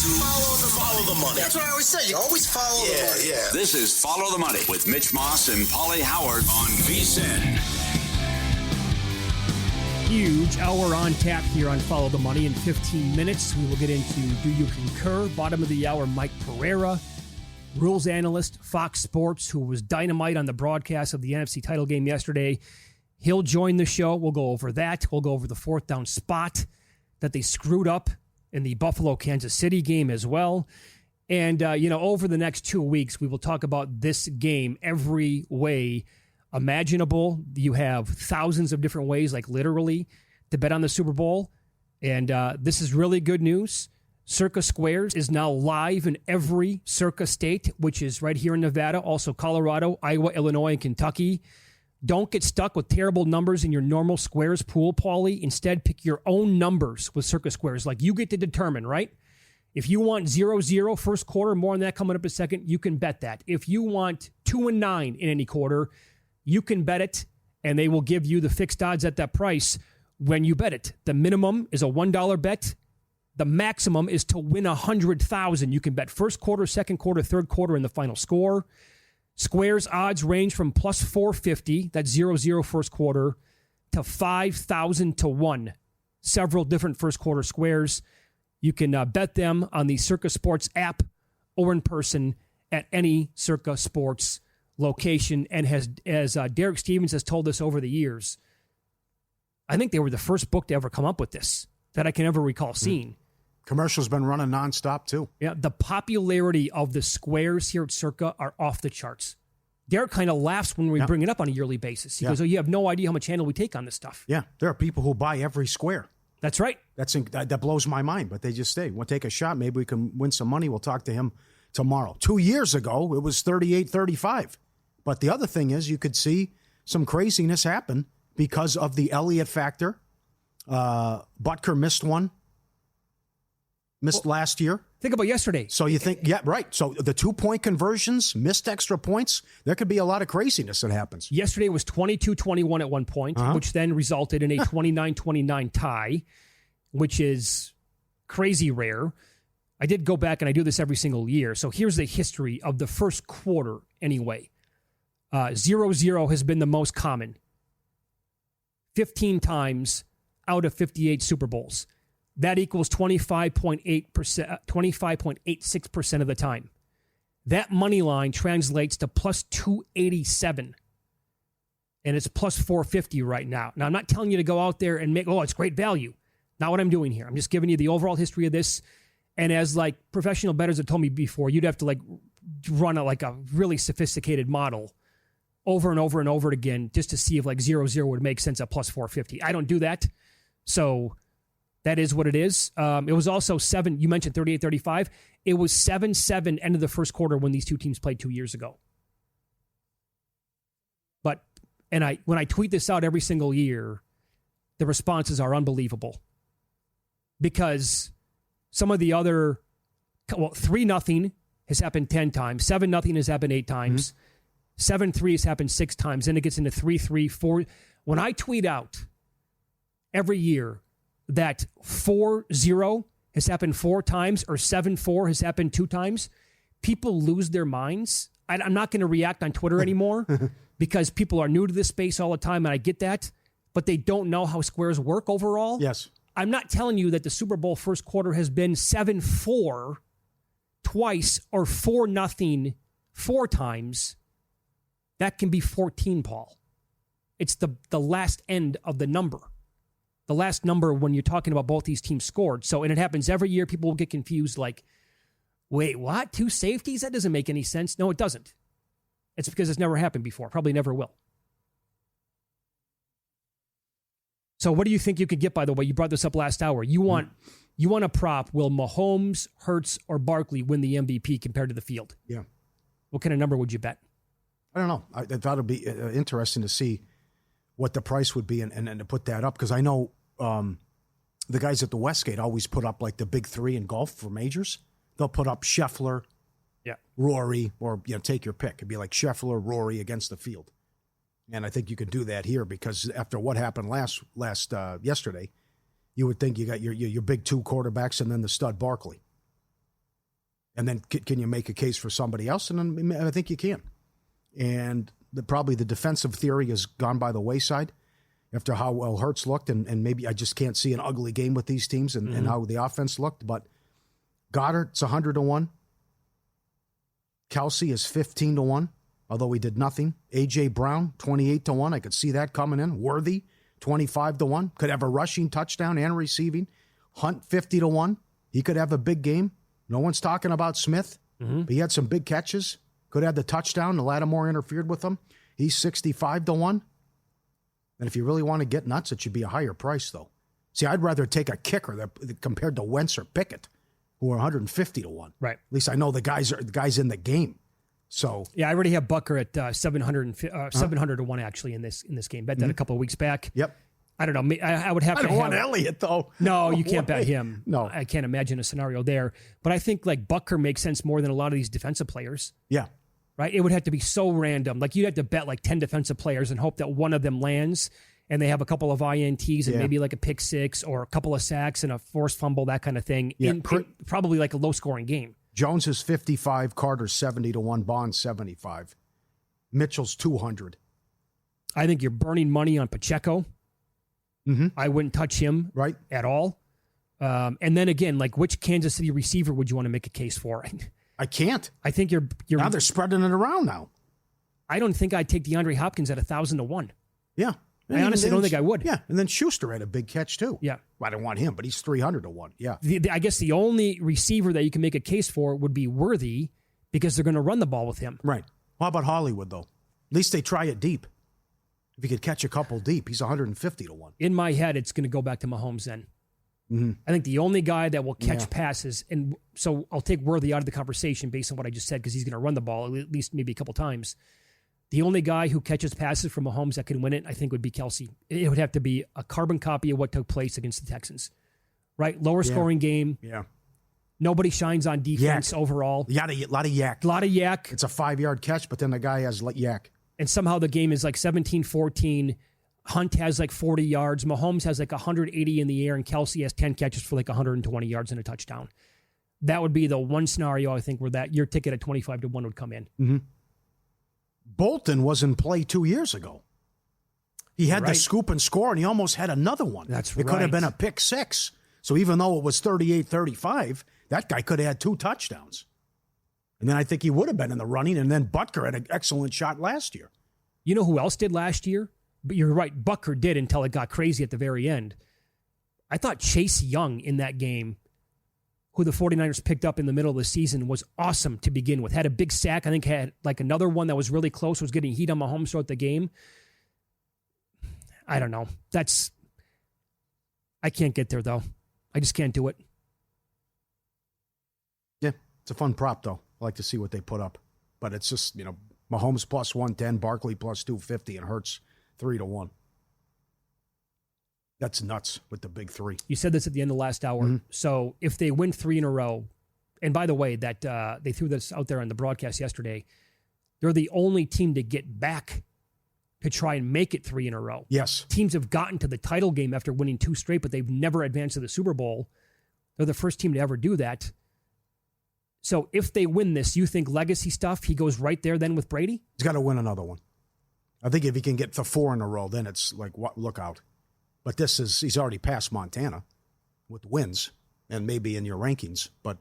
Follow the money. That's what I always say. You always follow the money. Yeah. This is Follow the Money with Mitch Moss and Pauly Howard on VSiN. Huge hour on tap here on Follow the Money. In 15 minutes, we will get into Do You Concur? Bottom of the hour, Mike Pereira, rules analyst, Fox Sports, who was dynamite on the broadcast of the NFC title game yesterday. He'll join the show. We'll go over that. We'll go over the fourth down spot that they screwed up in the Buffalo-Kansas City game as well. And, over the next 2 weeks, we will talk about this game every way imaginable. You have thousands of different ways, like literally, to bet on the Super Bowl. And this is really good news. Circa Squares is now live in every Circa state, which is right here in Nevada, also Colorado, Iowa, Illinois, and Kentucky. Don't get stuck with terrible numbers in your normal Squares pool, Pauly. Instead, pick your own numbers with Circa Squares. Like you get to determine, right? If you want 0-0 first quarter, more on that coming up in a second, you can bet that. If you want 2-9 in any quarter, you can bet it, and they will give you the fixed odds at that price when you bet it. The minimum is a $1 bet. The maximum is to win $100,000. You can bet first quarter, second quarter, third quarter, and the final score. Squares odds range from plus 450, that's 0-0 first quarter, to 5,000 to 1. Several different first quarter squares. You can bet them on the Circa Sports app or in person at any Circa Sports location. And as Derek Stevens has told us over the years, I think they were the first book to ever come up with this that I can ever recall seeing. Commercials been running nonstop too. Yeah, the popularity of the squares here at Circa are off the charts. Derek kind of laughs when we bring it up on a yearly basis. He goes, "Oh, you have no idea how much handle we take on this stuff." Yeah, there are people who buy every square. That's right. That blows my mind, but they just stay. We'll take a shot. Maybe we can win some money. We'll talk to him tomorrow. 2 years ago, it was 38-35. But the other thing is you could see some craziness happen because of the Elliott factor. Butker missed last year. Think about yesterday. So you think, yeah, right. So the 2-point conversions, missed extra points, there could be a lot of craziness that happens. Yesterday was 22-21 at one point, which then resulted in a 29-29 tie, which is crazy rare. I did go back, and I do this every single year. So here's the history of the first quarter anyway. 0-0 has been the most common. 15 times out of 58 Super Bowls. That equals 25.86% of the time. That money line translates to plus 287. And it's plus 450 right now. Now, I'm not telling you to go out there and make, it's great value. Not what I'm doing here. I'm just giving you the overall history of this. And as professional bettors have told me before, you'd have to run a really sophisticated model over and over and over again just to see if 0-0 would make sense at plus 450. I don't do that. So that is what it is. It was also 7, you mentioned 38-35. It was 7-7 end of the first quarter when these two teams played 2 years ago. But, when I tweet this out every single year, the responses are unbelievable. Because some of the other, 3-0 has happened 10 times. 7-0 has happened 8 times. 7-3 has happened 6 times. Then it gets into 3-3, 4. When I tweet out every year that 4-0 has happened 4 times or 7-4 has happened 2 times, people lose their minds. I'm not going to react on Twitter anymore because people are new to this space all the time, and I get that, but they don't know how squares work overall. Yes. I'm not telling you that the Super Bowl first quarter has been 7-4 twice or 4-0 4 times. That can be 14, Paul. It's the last end of the number. The last number when you're talking about both these teams scored. So, and it happens every year. People will get confused wait, what? 2 safeties? That doesn't make any sense. No, it doesn't. It's because it's never happened before. Probably never will. So what do you think you could get, by the way? You brought this up last hour. You want a prop. Will Mahomes, Hurts, or Barkley win the MVP compared to the field? Yeah. What kind of number would you bet? I don't know. I thought it'd be interesting to see what the price would be and to put that up, because I know the guys at the Westgate always put up the big 3 in golf for majors. They'll put up Scheffler, Rory, or take your pick. It'd be like Scheffler, Rory against the field. And I think you can do that here because after what happened yesterday, you would think you got your big 2 quarterbacks and then the stud Barkley. And then can you make a case for somebody else? And then I think you can. And probably the defensive theory has gone by the wayside after how well Hurts looked. And maybe I just can't see an ugly game with these teams and how the offense looked. But Goddard's 100-1. Kelsey is 15-1, although he did nothing. A.J. Brown, 28-1. I could see that coming in. Worthy, 25-1. Could have a rushing touchdown and receiving. Hunt, 50-1. He could have a big game. No one's talking about Smith, but he had some big catches. Could have the touchdown. The Lattimore interfered with him. He's 65-1. And if you really want to get nuts, it should be a higher price, though. See, I'd rather take a kicker that compared to Wentz or Pickett, who are 150-1. Right. At least I know the guys in the game. So yeah, I already have Bucker at 700-1 actually in this game. Bet that a couple of weeks back. Yep. I don't know. I would have I to don't have want Elliott, though. No, you can't bet him. No. I can't imagine a scenario there. But I think like Bucker makes sense more than a lot of these defensive players. Yeah. Right? It would have to be so random. Like you'd have to bet like 10 defensive players and hope that one of them lands and they have a couple of INTs and maybe like a pick six or a couple of sacks and a forced fumble, that kind of thing. Yeah. In probably like a low-scoring game. Jones is 55, Carter's 70-1, Bond's 75. Mitchell's 200. I think you're burning money on Pacheco. I wouldn't touch him at all. And then again, like which Kansas City receiver would you want to make a case for? I can't. I think you're now they're spreading it around now. I don't think I'd take DeAndre Hopkins at 1,000-1. Yeah. I honestly don't think I would. Yeah. And then Schuster had a big catch too. Yeah. I don't want him, but he's 300-1. Yeah. I guess the only receiver that you can make a case for would be Worthy because they're going to run the ball with him. Right. How about Hollywood, though? At least they try it deep. If he could catch a couple deep, he's 150-1. In my head, it's going to go back to Mahomes then. I think the only guy that will catch passes, and so I'll take Worthy out of the conversation based on what I just said because he's going to run the ball at least maybe a couple times. The only guy who catches passes from Mahomes that can win it, I think, would be Kelsey. It would have to be a carbon copy of what took place against the Texans. Right? Lower scoring game. Yeah. Nobody shines on defense overall. A lot of yak. A lot of yak. It's a 5-yard catch, but then the guy has yak. And somehow the game is like 17-14. Hunt has like 40 yards. Mahomes has like 180 in the air, and Kelsey has 10 catches for like 120 yards and a touchdown. That would be the one scenario, I think, where that your ticket at 25-1 would come in. Bolton was in play 2 years ago. He had the scoop and score, and he almost had another one. That's It could have been a pick six. So even though it was 38-35, that guy could have had 2 touchdowns. And then I think he would have been in the running, and then Butker had an excellent shot last year. You know who else did last year? But you're right, Butker did until it got crazy at the very end. I thought Chase Young in that game, who the 49ers picked up in the middle of the season, was awesome to begin with. Had a big sack. I think had like another one that was really close, was getting heat on Mahomes throughout the game. I don't know. I can't get there, though. I just can't do it. Yeah, it's a fun prop, though. I like to see what they put up. But it's just, Mahomes plus 110, Barkley plus 250, and Hurts 3-1. That's nuts with the big three. You said this at the end of last hour. So if they win 3 in a row, and by the way, that they threw this out there on the broadcast yesterday, they're the only team to get back to try and make it 3 in a row. Yes. Teams have gotten to the title game after winning 2 straight, but they've never advanced to the Super Bowl. They're the first team to ever do that. So if they win this, you think legacy stuff, he goes right there then with Brady? He's got to win another one. I think if he can get to 4 in a row, then it's like, look out. But he's already passed Montana with wins and maybe in your rankings. But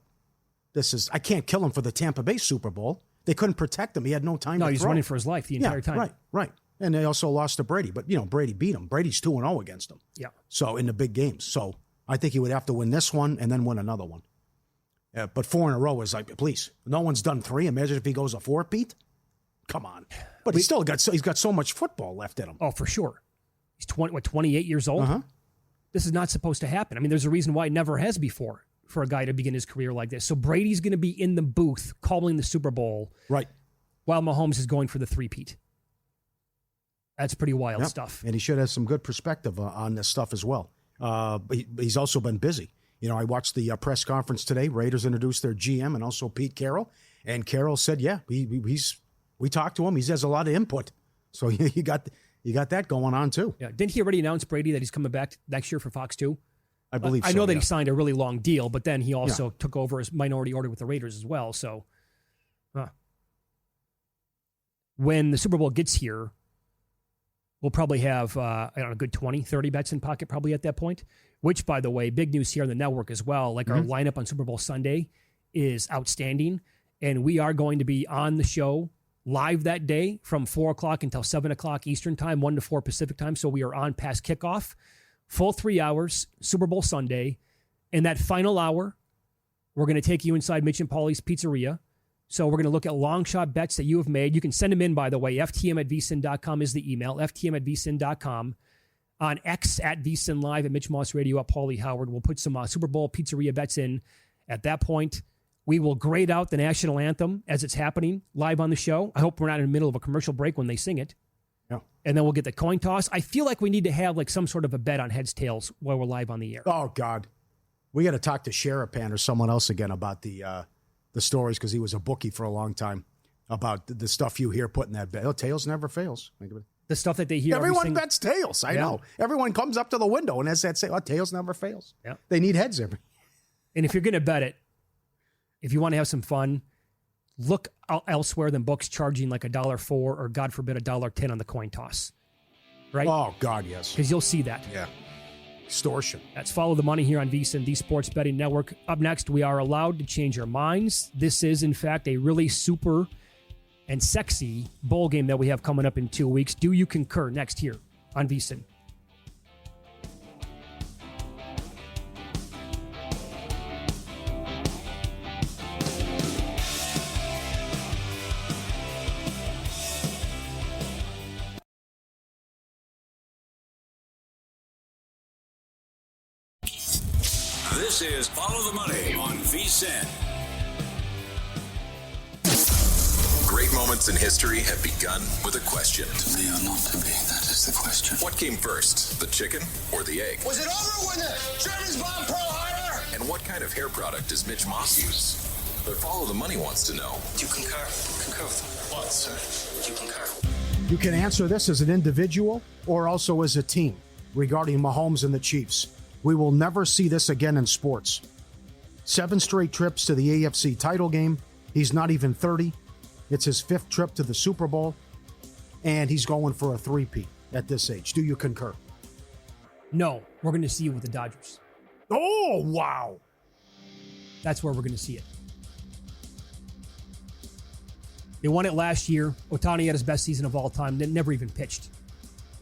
I can't kill him for the Tampa Bay Super Bowl. They couldn't protect him. He had no time to throw. No, he's running for his life the entire time. Right. And they also lost to Brady. But, Brady beat him. Brady's 2-0 against him. Yeah. So in the big games. So I think he would have to win this one and then win another one. But 4 in a row is like, please. No one's done 3. Imagine if he goes a 4, Pete. Come on. But he's got so much football left in him. Oh, for sure. He's 28 years old? This is not supposed to happen. I mean, there's a reason why it never has before for a guy to begin his career like this. So Brady's going to be in the booth calling the Super Bowl. Right. While Mahomes is going for the three-peat. That's pretty wild stuff. And he should have some good perspective on this stuff as well. But he's also been busy. I watched the press conference today. Raiders introduced their GM and also Pete Carroll. And Carroll said, we talked to him. He has a lot of input. So you got that going on too. Yeah. Didn't he already announce, Brady, that he's coming back next year for Fox 2? I believe so. I know that he signed a really long deal, but then he also took over as minority owner with the Raiders as well. So when the Super Bowl gets here, we'll probably have, I don't know, a good 20, 30 bets in pocket probably at that point, which, by the way, big news here on the network as well. Like our lineup on Super Bowl Sunday is outstanding. And we are going to be on the show live that day from 4 o'clock until 7 o'clock Eastern time, 1 to 4 Pacific time. So we are on past kickoff, full 3 hours, Super Bowl Sunday. In that final hour, we're going to take you inside Mitch and Pauly's Pizzeria. So we're going to look at long shot bets that you have made. You can send them in, by the way. ftm@vsin.com is the email. ftm@vsin.com. On X at vsin live, at Mitch Moss Radio, at Pauly Howard. We'll put some Super Bowl Pizzeria bets in. At that point, we will grade out the national anthem as it's happening live on the show. I hope we're not in the middle of a commercial break when they sing it. Yeah. And then we'll get the coin toss. I feel like we need to have like some sort of a bet on heads, tails while we're live on the air. Oh, God. We got to talk to Sherapan or someone else again about the stories, because he was a bookie for a long time, about the stuff you hear putting that bet. Oh, tails never fails. The stuff that they hear. Everyone bets tails. I know. Everyone comes up to the window and has that say, oh, tails never fails. Yeah. They need heads every. And if you're going to bet it, if you want to have some fun, look elsewhere than books charging like $1.04 or, God forbid, $1.10 on the coin toss. Right? Oh, God, yes. Because you'll see that. Yeah. Extortion. That's Follow the Money here on VSiN, the Sports Betting Network. Up next, we are allowed to change our minds. This is, in fact, a really super and sexy bowl game that we have coming up in 2 weeks. Do you concur? Next here on VSiN. This is Follow the Money on VSiN. Great moments in history have begun with a question. To be or not to be, that is the question. What came first, the chicken or the egg? Was it over when the Germans bombed Pearl Harbor? And what kind of hair product does Mitch Moss use? But Follow the Money wants to know. Do you concur? Concur with what, sir? Do you concur? You can answer this as an individual or also as a team regarding Mahomes and the Chiefs. We will never see this again in sports. 7 straight trips to the AFC title game. He's not even 30. It's his 5th trip to the Super Bowl, and he's going for a 3-peat at this age. Do you concur? No, we're going to see it with the Dodgers. Oh, wow. That's where we're going to see it. They won it last year. Ohtani had his best season of all time. They never even pitched.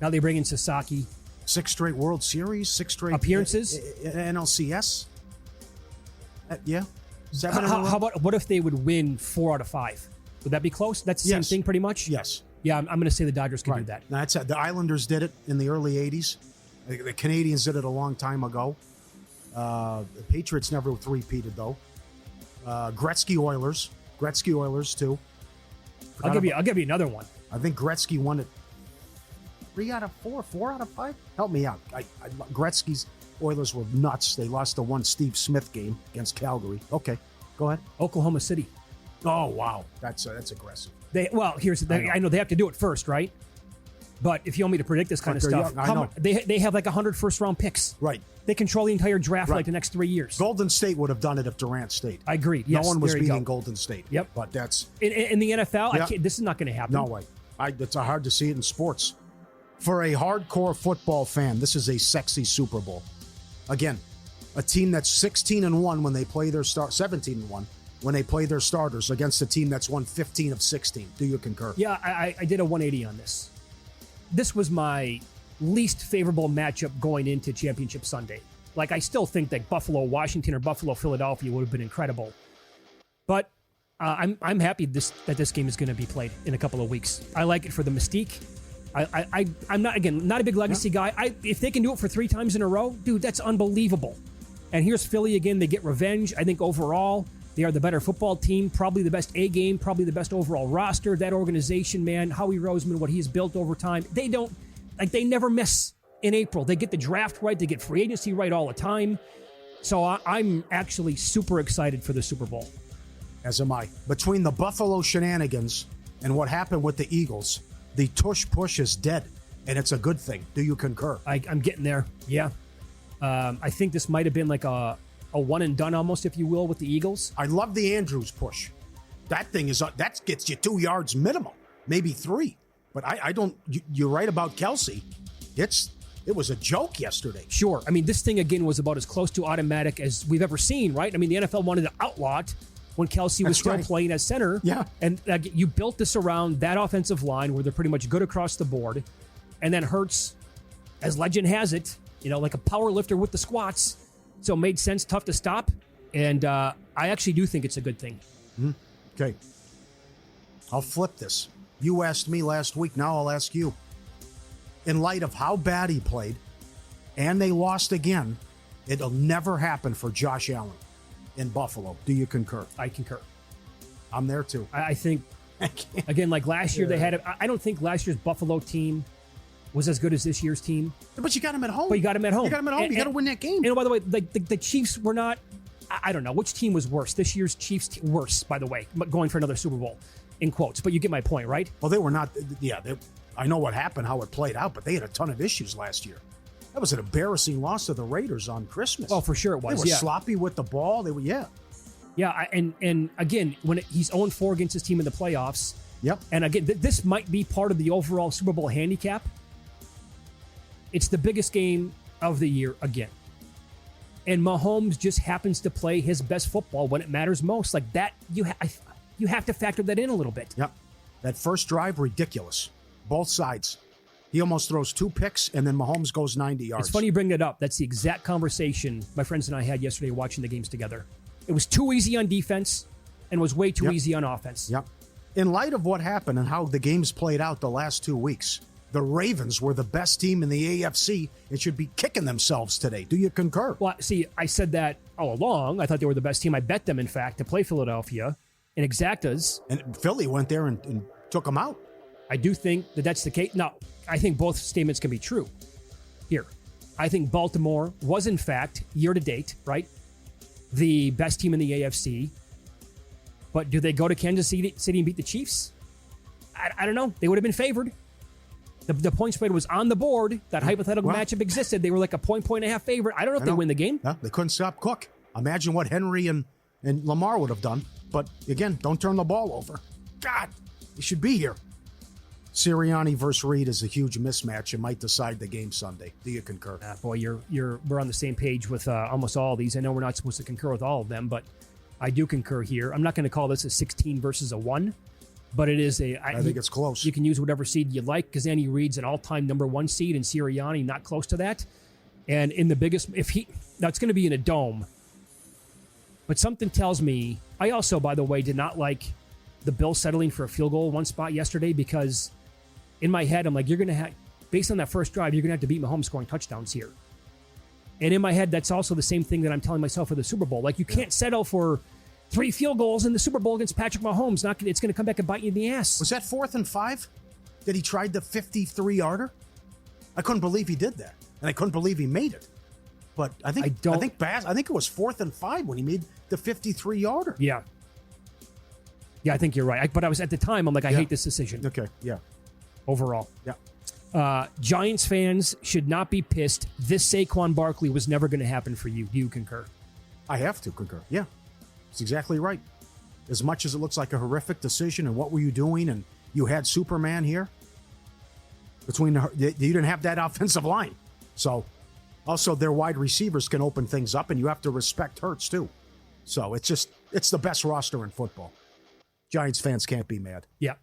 Now they bring in Sasaki. 6 straight World Series, 6 straight appearances, NLCS. Yeah. 7 in a row. How about what if they would win 4 out of 5? Would that be close? That's the same thing, pretty much. Yes. Yeah, I'm going to say the Dodgers can do that. Now, that's the Islanders did it in the early '80s. The Canadians did it a long time ago. The Patriots never 3-peated though. Gretzky Oilers too. I'll give you another one. I think Gretzky won it 3 out of 4, 4 out of 5. Help me out. Gretzky's Oilers were nuts. They lost the one Steve Smith game against Calgary. Okay, go ahead. Oklahoma City. Oh wow, that's aggressive. Here's the thing. I know they have to do it first, right? But if you want me to predict this kind of stuff, they have like 100 first-round picks. Right. They control the entire draft for like the next 3 years. Golden State would have done it if Durant stayed. I agree. Yes, no one was beating Golden State. Yep. But that's in the NFL. This is not going to happen. No way. It's hard to see it in sports. For a hardcore football fan, this is a sexy Super Bowl. Again, a team that's 16-1 when they play their 17-1 when they play their starters against a team that's won 15 of 16. Do you concur? Yeah, I did a 180 on this. This was my least favorable matchup going into Championship Sunday. Like, I still think that Buffalo-Washington or Buffalo-Philadelphia would have been incredible. But I'm happy that this game is going to be played in a couple of weeks. I like it for the mystique. I'm not a big legacy guy. If they can do it for 3 times in a row, dude, that's unbelievable. And here's Philly again. They get revenge. I think overall, they are the better football team, probably the best A game, probably the best overall roster. That organization, man, Howie Roseman, what he's built over time, they never miss in April. They get the draft right. They get free agency right all the time. So I'm actually super excited for the Super Bowl. As am I. Between the Buffalo shenanigans and what happened with the Eagles, the tush push is dead, and it's a good thing. Do you concur? I'm getting there. Yeah. I think this might have been like a one and done almost, if you will, with the Eagles. I love the Andrews push. That thing that gets you 2 yards minimum, maybe 3. But I don't. You're right about Kelsey. It was a joke yesterday. Sure. I mean, this thing again was about as close to automatic as we've ever seen, right? I mean, the NFL wanted to outlaw it when Kelsey was still playing as center. Yeah. And you built this around that offensive line where they're pretty much good across the board. And then Hurts, as legend has it, like a power lifter with the squats. So it made sense, tough to stop. And I actually do think it's a good thing. Okay. I'll flip this. You asked me last week. Now I'll ask you. In light of how bad he played, and they lost again, it'll never happen for Josh Allen in Buffalo. Do you concur? I concur. I'm there too. I think, again, like last year they had I don't think last year's Buffalo team was as good as this year's team. But you got him at home. You got him at home. You got to win that game. And by the way, the Chiefs were not, I don't know, which team was worse? This year's Chiefs worse, by the way, going for another Super Bowl, in quotes. But you get my point, right? Well, they were not, I know what happened, how it played out, but they had a ton of issues last year. That was an embarrassing loss to the Raiders on Christmas. Oh, for sure it was. They were sloppy with the ball. They were, Yeah, and again, when he's 0-4 against his team in the playoffs. Yep. And again, this might be part of the overall Super Bowl handicap. It's the biggest game of the year again. And Mahomes just happens to play his best football when it matters most. Like that, you have to factor that in a little bit. Yep. That first drive, ridiculous. Both sides. He almost throws 2 picks, and then Mahomes goes 90 yards. It's funny you bring that up. That's the exact conversation my friends and I had yesterday watching the games together. It was too easy on defense and was way too easy on offense. Yep. In light of what happened and how the games played out the last 2 weeks, the Ravens were the best team in the AFC and should be kicking themselves today. Do you concur? Well, see, I said that all along. I thought they were the best team. I bet them, in fact, to play Philadelphia in exactas. And Philly went there and took them out. I do think that that's the case. Now, I think both statements can be true. Here, I think Baltimore was, in fact, year to date, right, the best team in the AFC. But do they go to Kansas City and beat the Chiefs? I don't know. They would have been favored. The point spread was on the board. That hypothetical matchup existed. They were like a point and a half favorite. I don't know if they win the game. Yeah, they couldn't stop Cook. Imagine what Henry and Lamar would have done. But again, don't turn the ball over. God, he should be here. Sirianni versus Reed is a huge mismatch and might decide the game Sunday. Do you concur? Boy, we're on the same page with almost all of these. I know we're not supposed to concur with all of them, but I do concur here. I'm not going to call this a 16 versus a 1, but it is I think it's close. You can use whatever seed you like because Andy Reid's an all-time number 1 seed and Sirianni not close to that. And in the biggest, now it's going to be in a dome, but something tells me, I also, by the way, did not like the Bills settling for a field goal one spot yesterday because in my head, I'm like, you're going to have, based on that first drive, you're going to have to beat Mahomes scoring touchdowns here. And in my head, that's also the same thing that I'm telling myself for the Super Bowl. Like, you can't settle for 3 field goals in the Super Bowl against Patrick Mahomes. It's going to come back and bite you in the ass. Was that 4th and 5 that he tried the 53-yarder? I couldn't believe he did that. And I couldn't believe he made it. But I think it was 4th and 5 when he made the 53-yarder. Yeah. Yeah, I think you're right. But I was at the time, I'm like, I hate this decision. Okay, yeah. Overall. Yeah. Giants fans should not be pissed. This Saquon Barkley was never going to happen for you. Do you concur? I have to concur. Yeah. It's exactly right. As much as it looks like a horrific decision and what were you doing and you had Superman here, you didn't have that offensive line. So also their wide receivers can open things up and you have to respect Hurts too. So it's the best roster in football. Giants fans can't be mad. Yeah.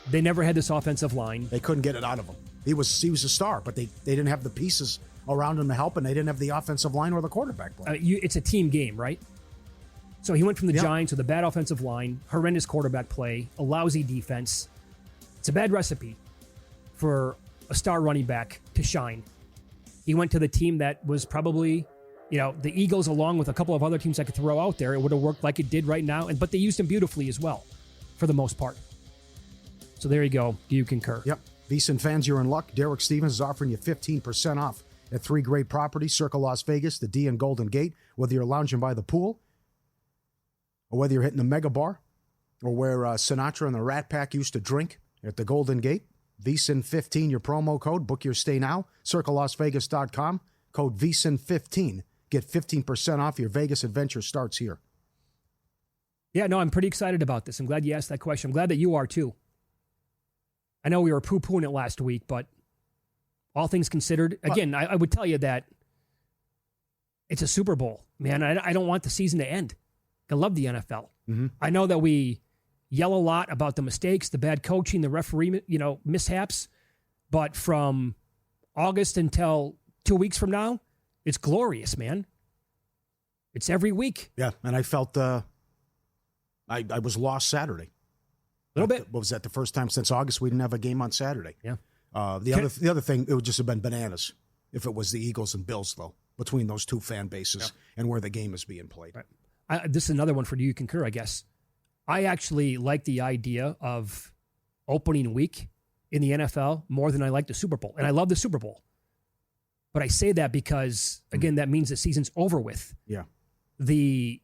They never had this offensive line. They couldn't get it out of him. He was a star, but they didn't have the pieces around him to help, and they didn't have the offensive line or the quarterback play. It's a team game, right? So he went from the Giants with a bad offensive line, horrendous quarterback play, a lousy defense. It's a bad recipe for a star running back to shine. He went to the team that was probably, the Eagles along with a couple of other teams I could throw out there. It would have worked like it did right now, but they used him beautifully as well, for the most part. So there you go. Do you concur? Yep. VSiN fans, you're in luck. Derek Stevens is offering you 15% off at 3 great properties: Circle Las Vegas, the D and Golden Gate. Whether you're lounging by the pool, or whether you're hitting the Mega Bar, or where Sinatra and the Rat Pack used to drink at the Golden Gate, VSiN15, your promo code. Book your stay now. CircleLasVegas.com. Code VSIN15. Get 15% off. Your Vegas adventure starts here. Yeah, no, I'm pretty excited about this. I'm glad you asked that question. I'm glad that you are too. I know we were poo-pooing it last week, but all things considered, again, I would tell you that it's a Super Bowl, man. I don't want the season to end. I love the NFL. Mm-hmm. I know that we yell a lot about the mistakes, the bad coaching, the referee, mishaps, but from August until 2 weeks from now, it's glorious, man. It's every week. Yeah, and I felt I was lost Saturday. A little bit. What was that? The first time since August we didn't have a game on Saturday. Yeah. The other thing, it would just have been bananas if it was the Eagles and Bills, though, between those two fan bases and where the game is being played. Right. This is another one for Do You Concur, I guess. I actually like the idea of opening week in the NFL more than I like the Super Bowl. And I love the Super Bowl. But I say that because, again, that means the season's over with. Yeah. The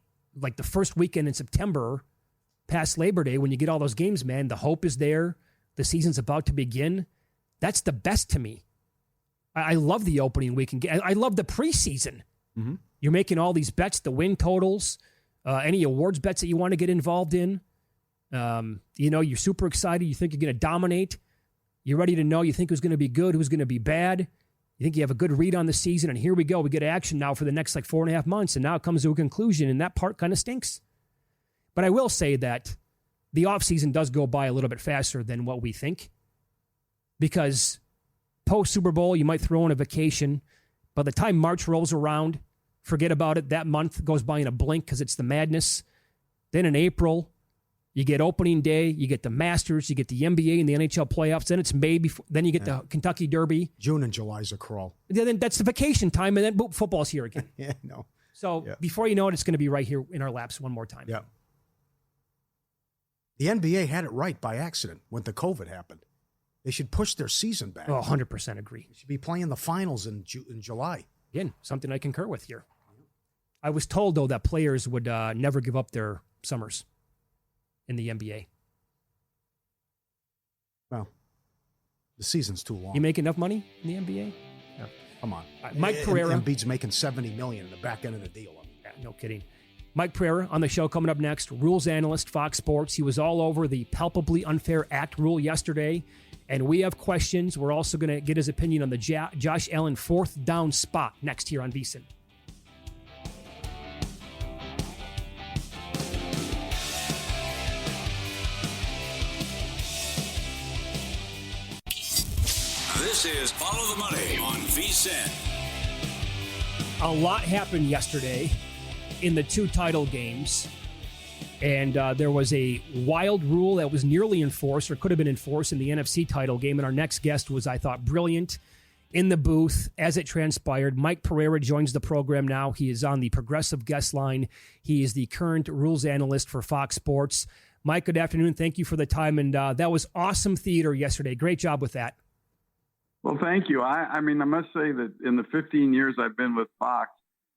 first weekend in September, past Labor Day, when you get all those games, man, the hope is there. The season's about to begin. That's the best to me. I love the opening week. I love the preseason. Mm-hmm. You're making all these bets, the win totals, any awards bets that you want to get involved in. You're super excited. You think you're going to dominate. You're ready to know. You think who's going to be good, who's going to be bad. You think you have a good read on the season, and here we go. We get action now for the next 4.5 months, and now it comes to a conclusion, and that part kind of stinks. But I will say that the offseason does go by a little bit faster than what we think, because post-Super Bowl, you might throw in a vacation. By the time March rolls around, forget about it. That month goes by in a blink because it's the madness. Then in April, you get opening day, you get the Masters, you get the NBA and the NHL playoffs. Then it's May, then you get the Kentucky Derby. June and July's a crawl. Then that's the vacation time, and then boom, football's here again. Yeah, no. So before you know it, it's going to be right here in our laps one more time. Yeah. The NBA had it right by accident when the COVID happened. They should push their season back. Oh, 100% agree. They should be playing the finals in July. Again, something I concur with here. I was told, though, that players would never give up their summers in the NBA. Well, the season's too long. You make enough money in the NBA? No. Come on. Mike Pereira. Embiid's making $70 million in the back end of the deal. Yeah, no kidding. Mike Pereira on the show coming up next. Rules analyst, Fox Sports. He was all over the palpably unfair act rule yesterday. And we have questions. We're also going to get his opinion on the Josh Allen fourth down spot next here on VSiN. This is Follow the Money on VSiN. A lot happened yesterday in the two title games. And there was a wild rule that was nearly enforced or could have been enforced in the NFC title game. And our next guest was, I thought, brilliant in the booth as it transpired. Mike Pereira joins the program now. He is on the progressive guest line. He is the current rules analyst for Fox Sports. Mike, good afternoon. Thank you for the time. And that was awesome theater yesterday. Great job with that. Well, thank you. I mean, I must say that in the 15 years I've been with Fox,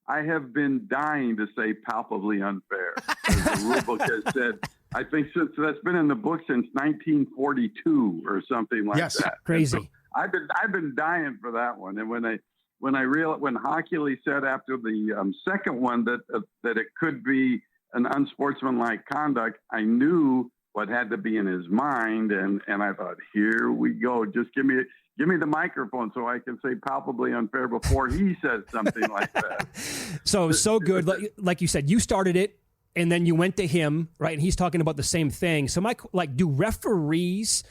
I have been dying to say palpably unfair. As the rule book has said, I think since that's been in the book since 1942 or something like that. Crazy. So I've been dying for that one. And when Hockley said after the second one that it could be an unsportsmanlike conduct, I knew what had to be in his mind, and I thought, here we go. Just give me the microphone so I can say palpably unfair before he says something like that. So good. Like you said, you started it, and then you went to him, right? And he's talking about the same thing. So, Mike, do referees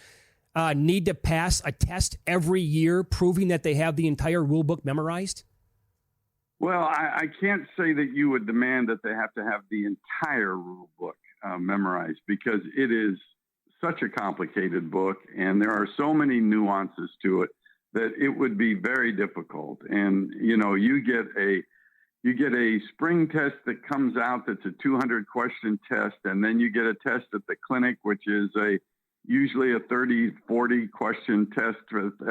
need to pass a test every year proving that they have the entire rule book memorized? Well, I can't say that you would demand that they have to have the entire rule book memorized, because it is such a complicated book and there are so many nuances to it that it would be very difficult. And, you get a spring test that comes out that's a 200 question test. And then you get a test at the clinic, which is usually a 30, 40 question test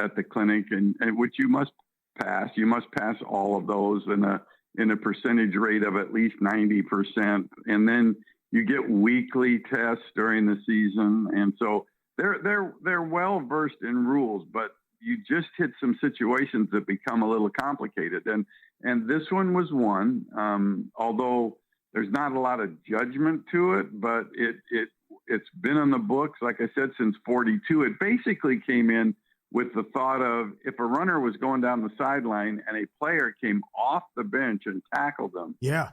at the clinic, and which you must pass. You must pass all of those in a percentage rate of at least 90%. And then you get weekly tests during the season. And so they're well versed in rules, but you just hit some situations that become a little complicated. And this one was one, although there's not a lot of judgment to it, but it's been in the books, like I said, since 42. It basically came in with the thought of if a runner was going down the sideline and a player came off the bench and tackled them. Yeah.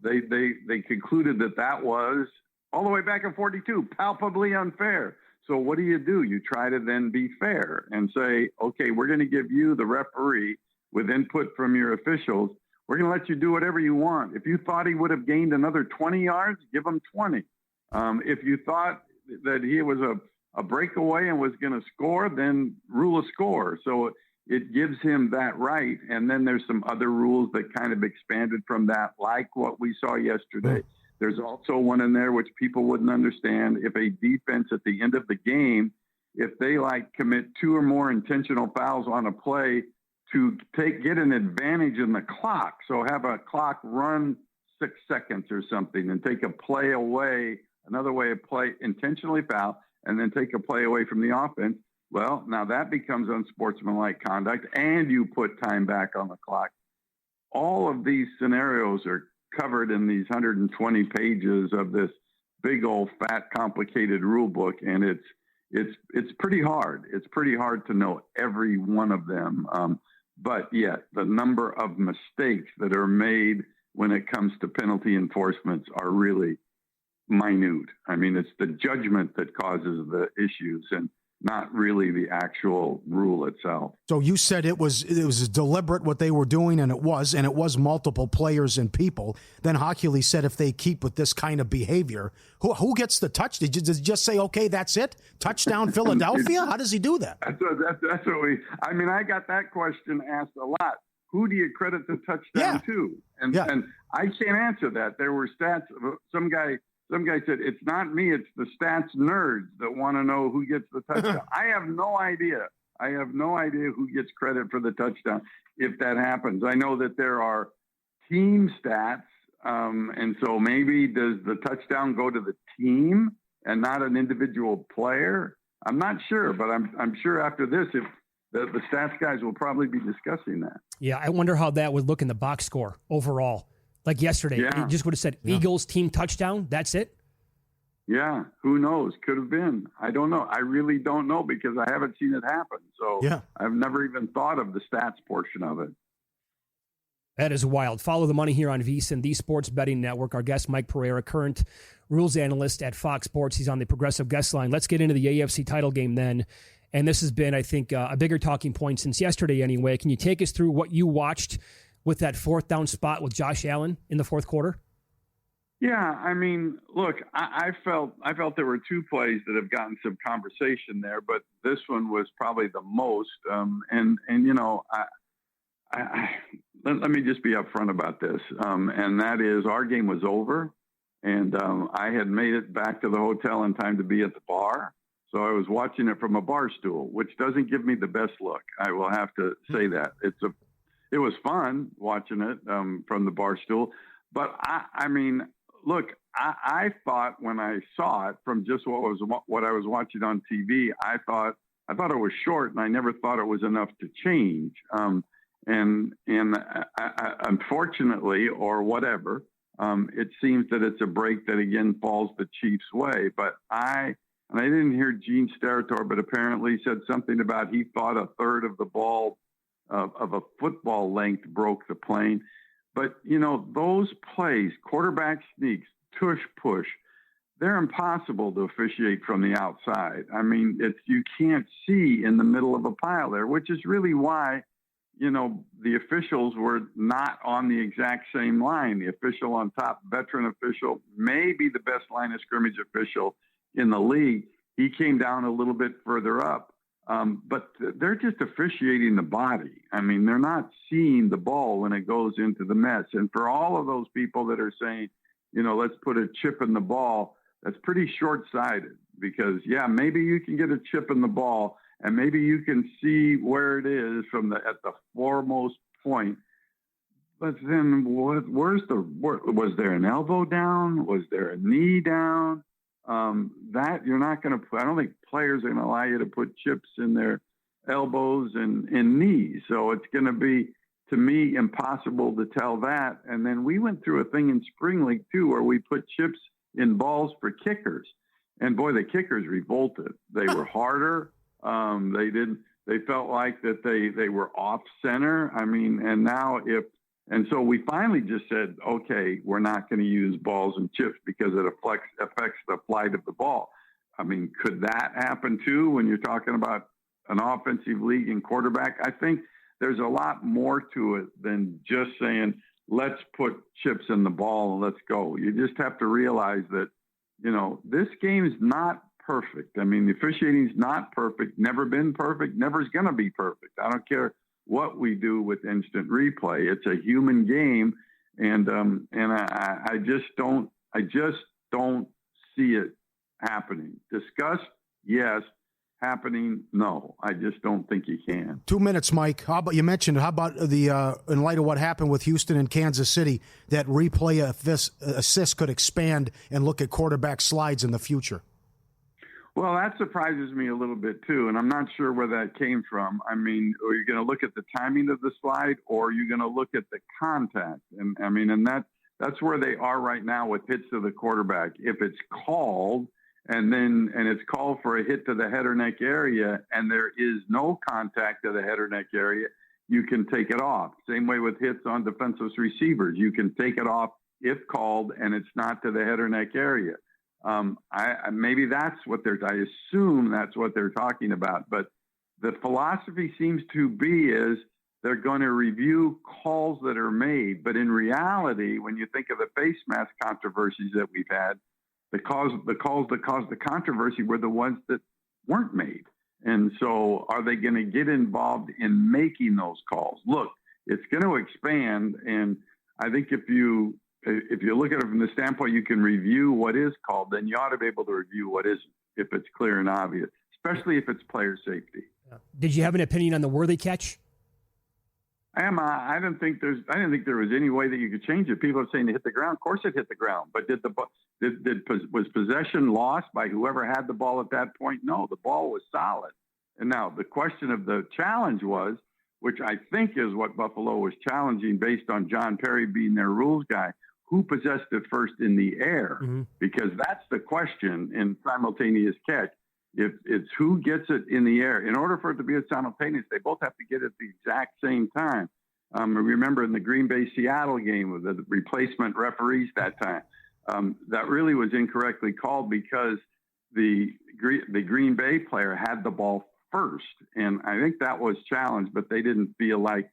They concluded that was all the way back in 42, palpably unfair. So what do? You try to then be fair and say, okay, we're going to give you, the referee, with input from your officials, we're going to let you do whatever you want. If you thought he would have gained another 20 yards, give him 20. If you thought that he was a breakaway and was going to score, then rule a score. So it gives him that right. And then there's some other rules that kind of expanded from that, like what we saw yesterday. There's also one in there which people wouldn't understand. If a defense at the end of the game, if they commit 2 or more intentional fouls on a play to get an advantage in the clock, so have a clock run 6 seconds or something and take a play away, another way of play, intentionally foul, and then take a play away from the offense, well, now that becomes unsportsmanlike conduct, and you put time back on the clock. All of these scenarios are covered in these 120 pages of this big old fat complicated rule book, and it's pretty hard. It's pretty hard to know every one of them. But yet the number of mistakes that are made when it comes to penalty enforcements are really minute. I mean, it's the judgment that causes the issues and not really the actual rule itself. So you said it was deliberate what they were doing, and it was multiple players and people. Then Hockley said if they keep with this kind of behavior, who gets the touch? Did you just say, okay, that's it? Touchdown Philadelphia? How does he do that? That's what I got that question asked a lot. Who do you credit the touchdown to? And I can't answer that. There were stats. Some guy said, it's not me, it's the stats nerds that want to know who gets the touchdown. I have no idea. Who gets credit for the touchdown if that happens. I know that there are team stats, and so maybe does the touchdown go to the team and not an individual player? I'm not sure, but I'm sure after this, if the stats guys will probably be discussing that. Yeah, I wonder how that would look in the box score overall. Like yesterday, he just would have said Eagles team touchdown. That's it. Yeah, who knows? Could have been. I don't know. I really don't know because I haven't seen it happen. So I've never even thought of the stats portion of it. That is wild. Follow the money here on VSiN, the Sports Betting Network. Our guest, Mike Pereira, current rules analyst at Fox Sports. He's on the Progressive Guest Line. Let's get into the AFC title game then. And this has been, I think, a bigger talking point since yesterday anyway. Can you take us through what you watched with that 4th down spot with Josh Allen in the 4th quarter? Yeah, I mean, look, I felt there were 2 plays that have gotten some conversation there, but this one was probably the most. And you know, let me just be upfront about this, and that is our game was over, and I had made it back to the hotel in time to be at the bar. So I was watching it from a bar stool, which doesn't give me the best look. I will have to say that. It was fun watching it from the bar stool. But I mean, look, I thought when I saw it from just what I was watching on TV, I thought it was short, and I never thought it was enough to change. And unfortunately, or whatever, it seems that it's a break that again falls the Chiefs' way. But I didn't hear Gene Steratore, but apparently he said something about he thought a third of the ball of a football length broke the plane. But, you know, those plays, quarterback sneaks, tush push, they're impossible to officiate from the outside. I mean, you can't see in the middle of a pile there, which is really why, you know, the officials were not on the exact same line. The official on top, veteran official, may be the best line of scrimmage official in the league. He came down a little bit further up. But they're just officiating the body. I mean, they're not seeing the ball when it goes into the mess. And for all of those people that are saying, you know, let's put a chip in the ball, that's pretty short-sighted because, yeah, maybe you can get a chip in the ball and maybe you can see where it is at the foremost point. But then was there an elbow down? Was there a knee down? That you're not going to put. I don't think players are going to allow you to put chips in their elbows and knees. So it's going to be, to me, impossible to tell that. And then we went through a thing in Spring League too, where we put chips in balls for kickers. And boy, the kickers revolted. They were harder. They felt like that they were off center. I mean, and so we finally just said, okay, we're not going to use balls and chips because it affects the flight of the ball. I mean, could that happen too when you're talking about an offensive league and quarterback? I think there's a lot more to it than just saying, let's put chips in the ball and let's go. You just have to realize that, this game is not perfect. I mean, the officiating is not perfect, never been perfect, never is going to be perfect. I don't care what we do with instant replay. It's a human game. And I just don't see it happening. Discussed, yes. Happening, no. I just don't think you can. 2 minutes, Mike. How about the in light of what happened with Houston and Kansas City, that replay assist could expand and look at quarterback slides in the future? Well, that surprises me a little bit too, and I'm not sure where that came from. I mean, are you going to look at the timing of the slide, or are you going to look at the contact? And I mean, and that's where they are right now with hits to the quarterback. If it's called and it's called for a hit to the head or neck area, and there is no contact to the head or neck area, you can take it off. Same way with hits on defensive receivers. You can take it off if called and it's not to the head or neck area. Maybe that's what I assume that's what they're talking about. But the philosophy seems to be is they're going to review calls that are made. But in reality, when you think of the face mask controversies that we've had, the calls that caused the controversy were the ones that weren't made. And so are they going to get involved in making those calls? Look, it's going to expand. And I think if you look at it from the standpoint you can review what is called, then you ought to be able to review what isn't, if it's clear and obvious, especially if it's player safety. Did you have an opinion on the Worthy catch? I didn't think there was any way that you could change it. People are saying it hit the ground. Of course it hit the ground. But was possession lost by whoever had the ball at that point? No, the ball was solid. And now the question of the challenge was, which I think is what Buffalo was challenging based on John Perry being their rules guy, who possessed it first in the air? Mm-hmm. Because that's the question in simultaneous catch. If it's who gets it in the air, in order for it to be a simultaneous, they both have to get it at the exact same time. Remember in the Green Bay Seattle game with the replacement referees that time, that really was incorrectly called because the Green Bay player had the ball first, and I think that was challenged, but they didn't feel like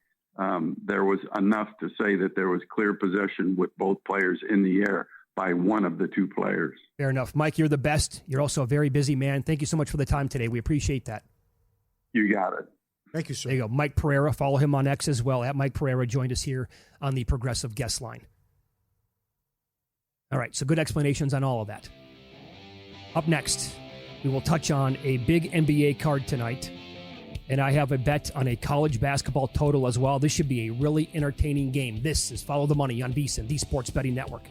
there was enough to say that there was clear possession with both players in the air by one of the two players. Fair enough. Mike, you're the best. You're also a very busy man. Thank you so much for the time today. We appreciate that. You got it. Thank you, sir. There you go. Mike Pereira. Follow him on X as well. At Mike Pereira joined us here on the Progressive Guest Line. All right, so good explanations on all of that. Up next, we will touch on a big NBA card tonight, and I have a bet on a college basketball total as well. This should be a really entertaining game. This is Follow the Money on VSiN, the Sports Betting Network.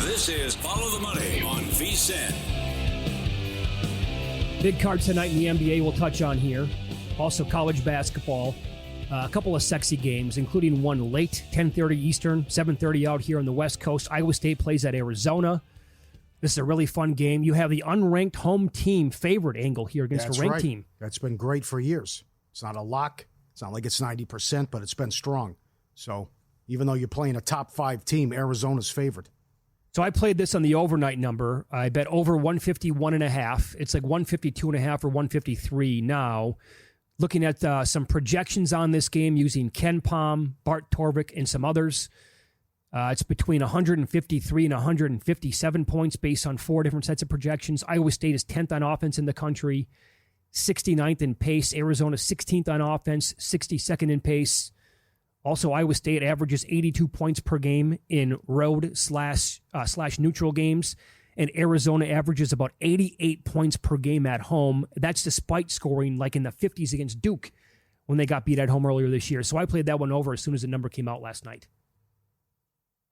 This is Follow the Money on VSiN. Big card tonight in the NBA we'll touch on here. Also college basketball. A couple of sexy games, including one late, 10:30 Eastern, 7:30 out here on the West Coast. Iowa State plays at Arizona. This is a really fun game. You have the unranked home team favorite angle here against a ranked team. That's been great for years. It's not a lock. It's not like it's 90%, but it's been strong. So even though you're playing a top 5 team, Arizona's favored. So I played this on the overnight number. I bet over 151.5. It's like 152.5 or 153 now. Looking at some projections on this game using Ken Pom, Bart Torvik, and some others. It's between 153 and 157 points based on 4 different sets of projections. Iowa State is 10th on offense in the country, 69th in pace. Arizona 16th on offense, 62nd in pace. Also, Iowa State averages 82 points per game in road slash neutral games, and Arizona averages about 88 points per game at home. That's despite scoring like in the 50s against Duke when they got beat at home earlier this year. So I played that one over as soon as the number came out last night.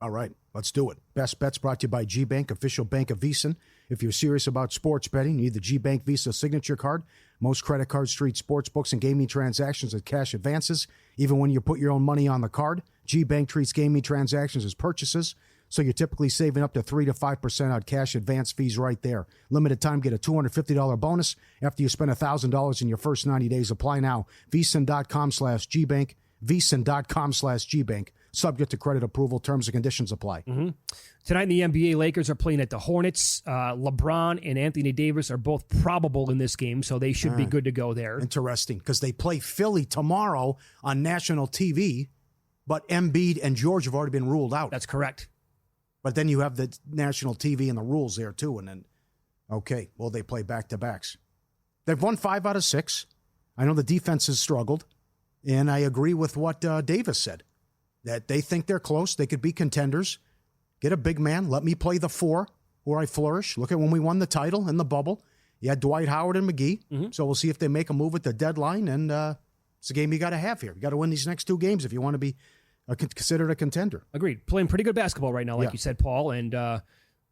All right, let's do it. Best Bets brought to you by G-Bank, official bank of VEASAN. If you're serious about sports betting, you need the G-Bank Visa Signature Card. Most credit cards treat sports books and gaming transactions as cash advances. Even when you put your own money on the card, G-Bank treats gaming transactions as purchases, so you're typically saving up to 3 to 5% on cash advance fees right there. Limited time, get a $250 bonus after you spend $1,000 in your first 90 days. Apply now. VEASAN.com/GBank. VEASAN.com/GBank. Subject to credit approval. Terms and conditions apply. Mm-hmm. Tonight in the NBA, Lakers are playing at the Hornets. LeBron and Anthony Davis are both probable in this game, so they should be good to go there. Interesting, because they play Philly tomorrow on national TV, but Embiid and George have already been ruled out. That's correct. But then you have the national TV and the rules there, too. And then, okay, well, they play back-to-backs. They've won 5 out of 6. I know the defense has struggled, and I agree with what Davis said, that they think they're close. They could be contenders. Get a big man. Let me play the 4 where I flourish. Look at when we won the title in the bubble. You had Dwight Howard and McGee. Mm-hmm. So we'll see if they make a move at the deadline. And it's a game you got to have here. You got to win these next 2 games if you want to be considered a contender. Agreed. Playing pretty good basketball right now, like you said, Paul. And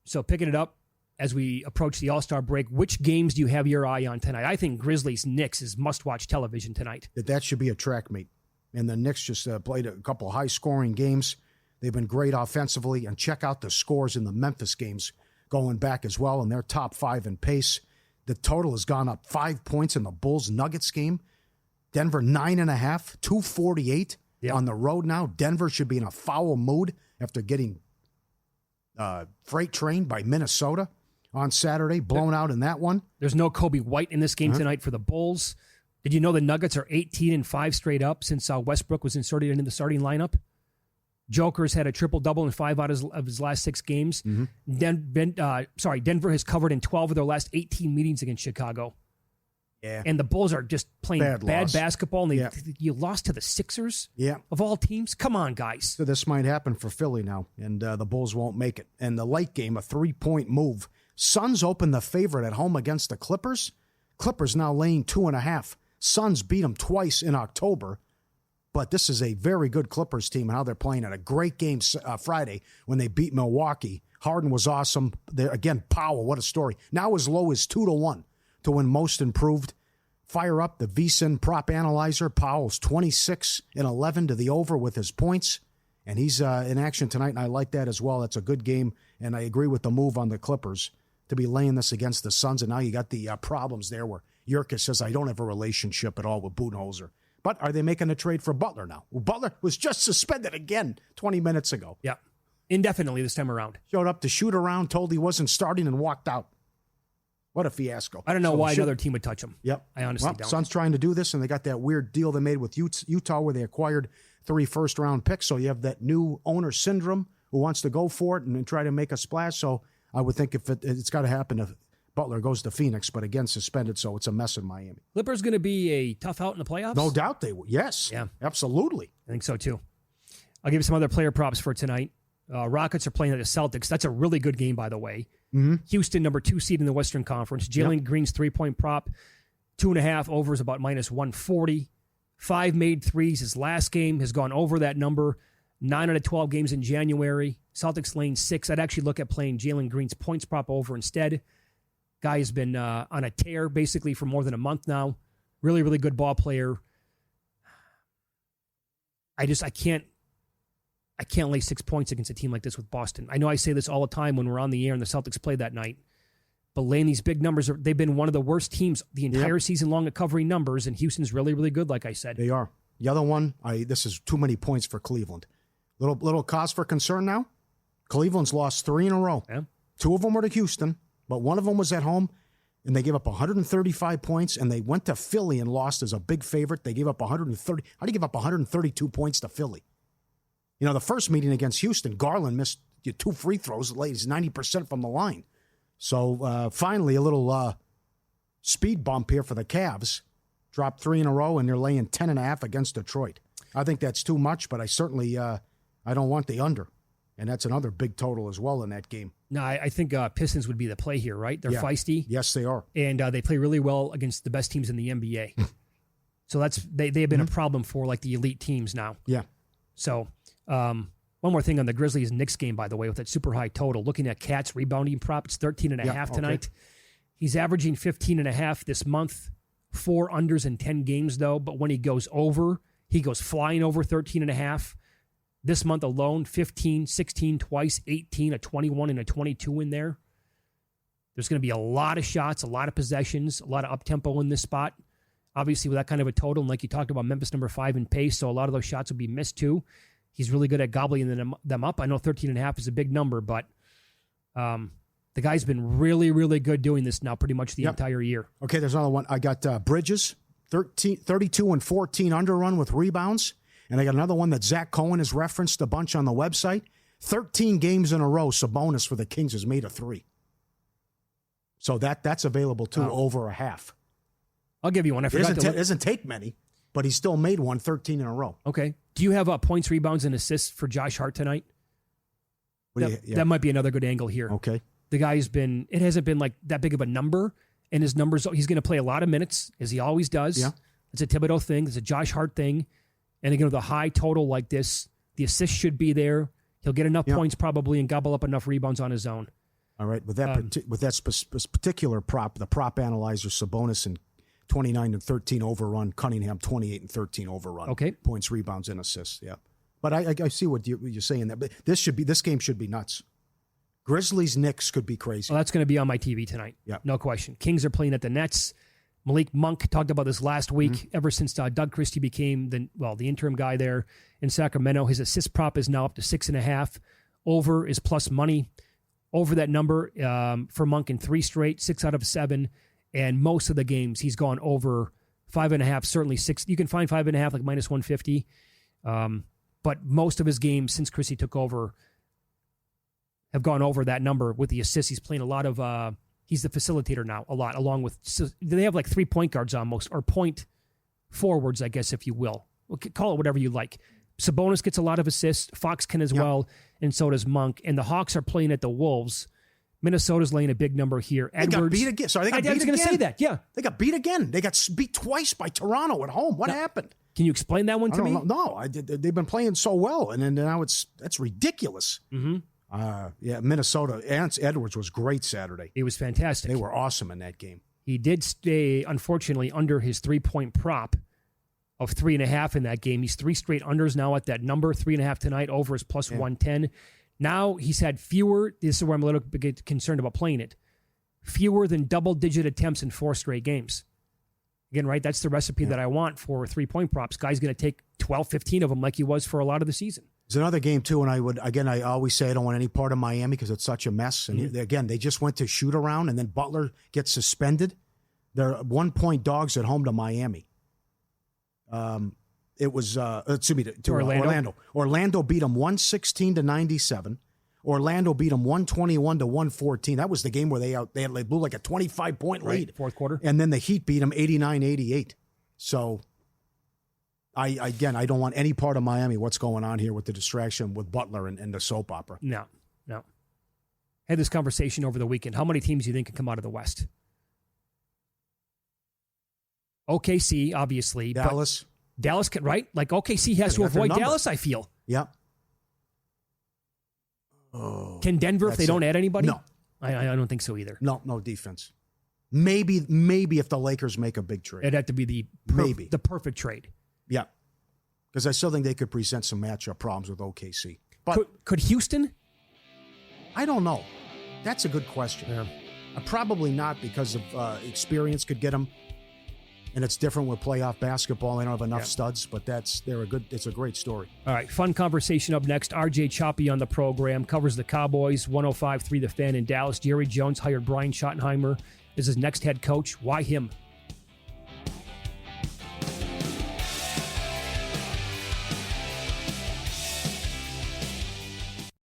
so picking it up as we approach the All-Star break, which games do you have your eye on tonight? I think Grizzlies-Knicks is must-watch television tonight. That should be a track meet. And the Knicks just played a couple of high-scoring games. They've been great offensively. And check out the scores in the Memphis games going back as well. And they're top 5 in pace. The total has gone up 5 points in the Bulls-Nuggets game. Denver, 9.5, 248 on the road now. Denver should be in a foul mood after getting freight trained by Minnesota on Saturday, blown out in that one. There's no Kobe White in this game tonight for the Bulls. Did you know the Nuggets are 18-5 straight up since Westbrook was inserted into the starting lineup? Joker's had a triple-double in 5 out of his last 6 games. Mm-hmm. Denver has covered in 12 of their last 18 meetings against Chicago. Yeah. And the Bulls are just playing bad basketball, and you lost to the Sixers of all teams? Come on, guys. So this might happen for Philly now, and the Bulls won't make it. And the late game, a 3-point move. Suns open the favorite at home against the Clippers. Clippers now laying 2.5. Suns beat them twice in October, but this is a very good Clippers team and how they're playing at a great game Friday when they beat Milwaukee. Harden was awesome. Again, Powell, what a story. Now as low as 2-1 to win most improved. Fire up the VEASAN prop analyzer. Powell's 26-11 to the over with his points, and he's in action tonight, and I like that as well. That's a good game, and I agree with the move on the Clippers to be laying this against the Suns, and now you got the problems there where Jurkic says, I don't have a relationship at all with Budenholzer. But are they making a trade for Butler now? Well, Butler was just suspended again 20 minutes ago. Yeah, indefinitely this time around. Showed up to shoot around, told he wasn't starting, and walked out. What a fiasco. I don't know why another team would touch him. Yep. I honestly don't. Suns trying to do this, and they got that weird deal they made with Utah where they acquired 3 first-round picks. So you have that new owner syndrome who wants to go for it and try to make a splash. So I would think if it's got to happen if Butler goes to Phoenix, but again, suspended, so it's a mess in Miami. Clippers going to be a tough out in the playoffs? No doubt they will. Yes. Yeah. Absolutely. I think so, too. I'll give you some other player props for tonight. Rockets are playing at the Celtics. That's a really good game, by the way. Mm-hmm. Houston, number 2 seed in the Western Conference. Jalen Green's 3-point prop, 2.5 overs, about -140. 5 made threes. His last game has gone over that number. 9 out of 12 games in January. Celtics lane 6. I'd actually look at playing Jalen Green's points prop over instead. Guy has been on a tear basically for more than a month now. Really, really good ball player. I can't lay 6 points against a team like this with Boston. I know I say this all the time when we're on the air and the Celtics play that night. But laying these big numbers, they've been one of the worst teams the entire season long at covering numbers, and Houston's really, really good, like I said. They are. The other one, this is too many points for Cleveland. Little cause for concern now. Cleveland's lost 3 in a row. Yeah. 2 of them were to Houston, but one of them was at home, and they gave up 135 points, and they went to Philly and lost as a big favorite. They gave up 130. How do you give up 132 points to Philly? You know, the first meeting against Houston, Garland missed 2 free throws, he's 90% from the line. So finally, a little speed bump here for the Cavs. Dropped 3 in a row, and they're laying 10.5 against Detroit. I think that's too much, but I certainly I don't want the under. And that's another big total as well in that game. No, I think Pistons would be the play here, right? They're feisty. Yes, they are. And they play really well against the best teams in the NBA. So they have been a problem for like the elite teams now. Yeah. So one more thing on the Grizzlies-Knicks game, by the way, with that super high total. Looking at Cat's rebounding prop, it's 13.5 tonight. He's averaging 15.5 this month. 4 unders in 10 games, though. But when he goes over, he goes flying over 13.5. This month alone, 15, 16 twice, 18, a 21, and a 22 in there. There's going to be a lot of shots, a lot of possessions, a lot of up-tempo in this spot. Obviously, with that kind of a total, and like you talked about, Memphis number 5 in pace, so a lot of those shots will be missed too. He's really good at gobbling them up. I know 13.5 is a big number, but the guy's been really, really good doing this now pretty much the entire year. Okay, there's another one. I got Bridges, 32 and 14 under run with rebounds. And I got another one that Zach Cohen has referenced a bunch on the website. 13 games in a row, Sabonis for the Kings has made a 3. So that's available too, over a half. I'll give you one. I forgot it doesn't take many, but he still made one 13 in a row. Okay. Do you have points, rebounds, and assists for Josh Hart tonight? That might be another good angle here. Okay. The guy's been, it hasn't been like that big of a number, and his numbers, he's going to play a lot of minutes, as he always does. Yeah. It's a Thibodeau thing. It's a Josh Hart thing. And again, with a high total like this, the assist should be there. He'll get enough points probably and gobble up enough rebounds on his own. All right. With that particular prop, the prop analyzer, Sabonis and 29 and 13 overrun, Cunningham 28 and 13 overrun. Okay. Points, rebounds, and assists. Yeah. But I see what you're saying there. But this game should be nuts. Grizzlies-Knicks could be crazy. Well, that's going to be on my TV tonight. Yeah. No question. Kings are playing at the Nets. Malik Monk talked about this last week. Ever since Doug Christie became the interim guy there in Sacramento, his assist prop is now up to 6.5. Over is plus money. Over that number for Monk in 3 straight, 6 out of 7. And most of the games he's gone over 5.5, certainly 6. You can find 5.5 like minus 150. But most of his games since Christie took over have gone over that number with the assists. He's playing a lot of he's the facilitator now, a lot, along with, so they have like 3 point guards almost, or point forwards, I guess, if you will. Call it whatever you like. Sabonis gets a lot of assists. Fox can as well, and so does Monk. And the Hawks are playing at the Wolves. Minnesota's laying a big number here. Edwards, they got beat again. Sorry, they got beat again. I was going to say that, yeah. They got beat again. They got beat twice by Toronto at home. What happened? Can you explain that one to me? No, they've been playing so well, and then now that's ridiculous. Mm-hmm. Minnesota. Edwards was great Saturday. He was fantastic. They were awesome in that game. He did stay, unfortunately, under his 3-point prop of 3.5 in that game. He's 3 straight unders now at that number. 3.5 tonight. Over is plus 110. Now he's had fewer. This is where I'm a little bit concerned about playing it. Fewer than double-digit attempts in 4 straight games. Again, right? That's the recipe that I want for 3-point props. Guy's going to take 12, 15 of them like he was for a lot of the season. There's another game, too, and I always say I don't want any part of Miami because it's such a mess. And again, they just went to shoot around, and then Butler gets suspended. They're 1-point dogs at home to Miami. It was, to Orlando. Orlando beat them 116-97. Orlando beat them 121-114. That was the game where they blew like a 25-point lead. Fourth quarter. And then the Heat beat them 89-88. So... I don't want any part of Miami, what's going on here with the distraction with Butler and the soap opera. No. Had this conversation over the weekend. How many teams do you think can come out of the West? OKC, obviously. Dallas. Dallas, right? Like OKC has to avoid Dallas, I feel. Yeah. Can Denver, if they don't add anybody? No. I don't think so either. No defense. Maybe if the Lakers make a big trade. It'd have to be the perfect trade. Yeah, because I still think they could present some matchup problems with OKC. But could Houston? I don't know. That's a good question. Yeah. Probably not, because of experience could get them, and it's different with playoff basketball. They don't have enough studs, but it's a great story. All right, fun conversation up next. RJ Choppy on the program covers the Cowboys, 105.3 The Fan in Dallas. Jerry Jones hired Brian Schottenheimer as his next head coach. Why him?